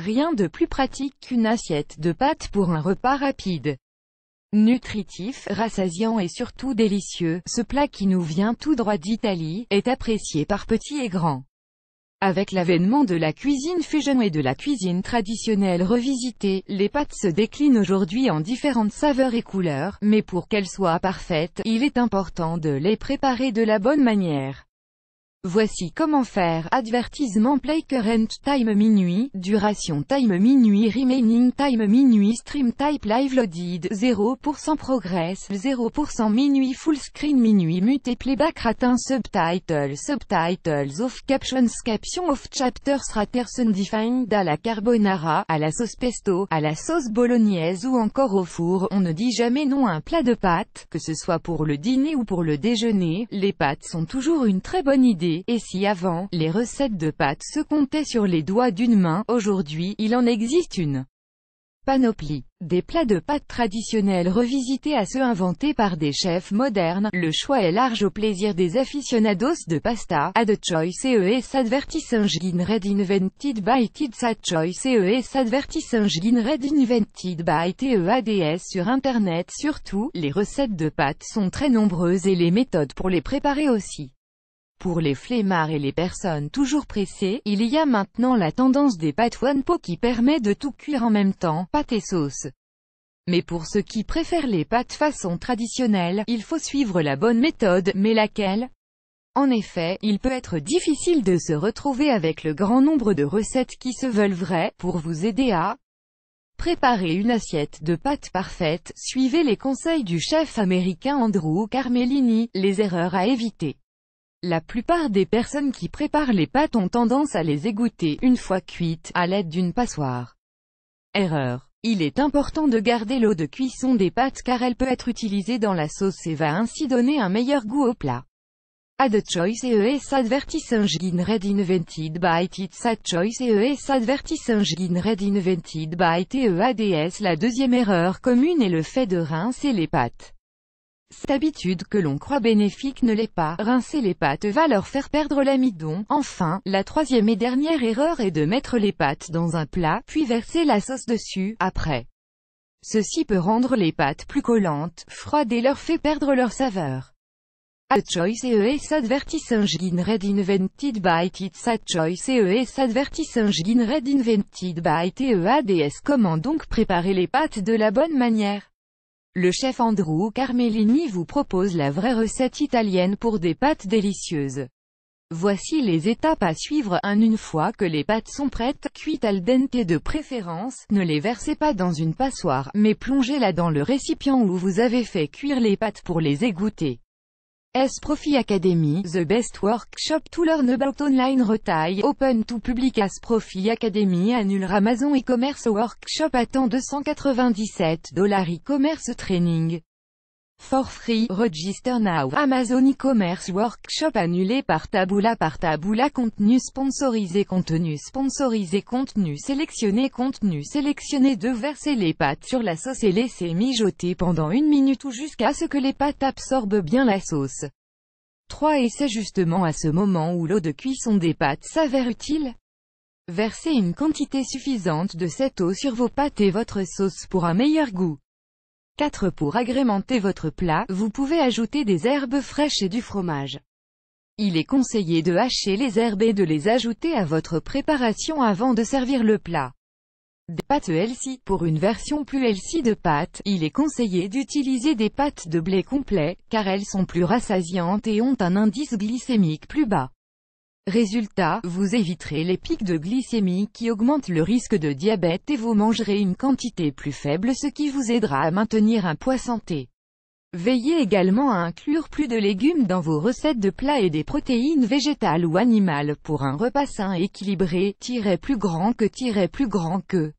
Rien de plus pratique qu'une assiette de pâtes pour un repas rapide. Nutritif, rassasiant et surtout délicieux, ce plat qui nous vient tout droit d'Italie, est apprécié par petits et grands. Avec l'avènement de la cuisine fusion et de la cuisine traditionnelle revisitée, les pâtes se déclinent aujourd'hui en différentes saveurs et couleurs, mais pour qu'elles soient parfaites, il est important de les préparer de la bonne manière. Voici comment faire. Avertissement: play current time minuit, duration time minuit, remaining time minuit, stream type live loaded, 0% progress, 0% minuit, full screen minuit, mute playback ratin, subtitles off, captions off, chapters raters undefined, à la carbonara, à la sauce pesto, à la sauce bolognaise ou encore au four. On ne dit jamais non à un plat de pâtes, que ce soit pour le dîner ou pour le déjeuner, les pâtes sont toujours une très bonne idée. Et si avant, les recettes de pâtes se comptaient sur les doigts d'une main, aujourd'hui, il en existe une panoplie. Des plats de pâtes traditionnels revisités à ceux inventés par des chefs modernes, le choix est large au plaisir des aficionados de pasta. Add choice ES advertising red invented by Tids. Add choice ES advertising red invented by TEADS. Sur internet surtout, les recettes de pâtes sont très nombreuses et les méthodes pour les préparer aussi. Pour les flemmards et les personnes toujours pressées, il y a maintenant la tendance des pâtes one pot qui permet de tout cuire en même temps, pâtes et sauce. Mais pour ceux qui préfèrent les pâtes façon traditionnelle, il faut suivre la bonne méthode, mais laquelle? En effet, il peut être difficile de se retrouver avec le grand nombre de recettes qui se veulent vraies. Pour vous aider à préparer une assiette de pâtes parfaite, suivez les conseils du chef américain Andrew Carmellini. Les erreurs à éviter. La plupart des personnes qui préparent les pâtes ont tendance à les égoutter, une fois cuites, à l'aide d'une passoire. Erreur. Il est important de garder l'eau de cuisson des pâtes car elle peut être utilisée dans la sauce et va ainsi donner un meilleur goût au plat. Add choice ES advertising red invented by Tids. Add choice ES advertising red invented by TEADS. La deuxième erreur commune est le fait de rincer les pâtes. Cette habitude que l'on croit bénéfique ne l'est pas. Rincer les pâtes va leur faire perdre l'amidon. Enfin, la troisième et dernière erreur est de mettre les pâtes dans un plat, puis verser la sauce dessus, après. Ceci peut rendre les pâtes plus collantes, froides et leur fait perdre leur saveur. Add choice ES advertising red invented by Tids. Add choice ES advertising red invented by TEADS. Comment donc préparer les pâtes de la bonne manière? Le chef Andrew Carmellini vous propose la vraie recette italienne pour des pâtes délicieuses. Voici les étapes à suivre. Une fois que les pâtes sont prêtes, cuites al dente de préférence, ne les versez pas dans une passoire, mais plongez-la dans le récipient où vous avez fait cuire les pâtes pour les égoutter. Profi Academy, the best workshop to learn about online retail, open to public. Profi Academy annule Amazon e-commerce workshop attend $297 e-commerce training. For free, register now. Amazon e-commerce workshop annulé par Taboola. Contenu sponsorisé, contenu sélectionné. De verser les pâtes sur la sauce et laisser mijoter pendant 1 minute ou jusqu'à ce que les pâtes absorbent bien la sauce. 3. Et c'est justement à ce moment où l'eau de cuisson des pâtes s'avère utile. Versez une quantité suffisante de cette eau sur vos pâtes et votre sauce pour un meilleur goût. 4. Pour agrémenter votre plat, vous pouvez ajouter des herbes fraîches et du fromage. Il est conseillé de hacher les herbes et de les ajouter à votre préparation avant de servir le plat. Des pâtes healthy. Pour une version plus healthy de pâtes, il est conseillé d'utiliser des pâtes de blé complet, car elles sont plus rassasiantes et ont un indice glycémique plus bas. Résultat, vous éviterez les pics de glycémie qui augmentent le risque de diabète et vous mangerez une quantité plus faible, ce qui vous aidera à maintenir un poids santé. Veillez également à inclure plus de légumes dans vos recettes de plats et des protéines végétales ou animales pour un repas sain et équilibré, plus grand que.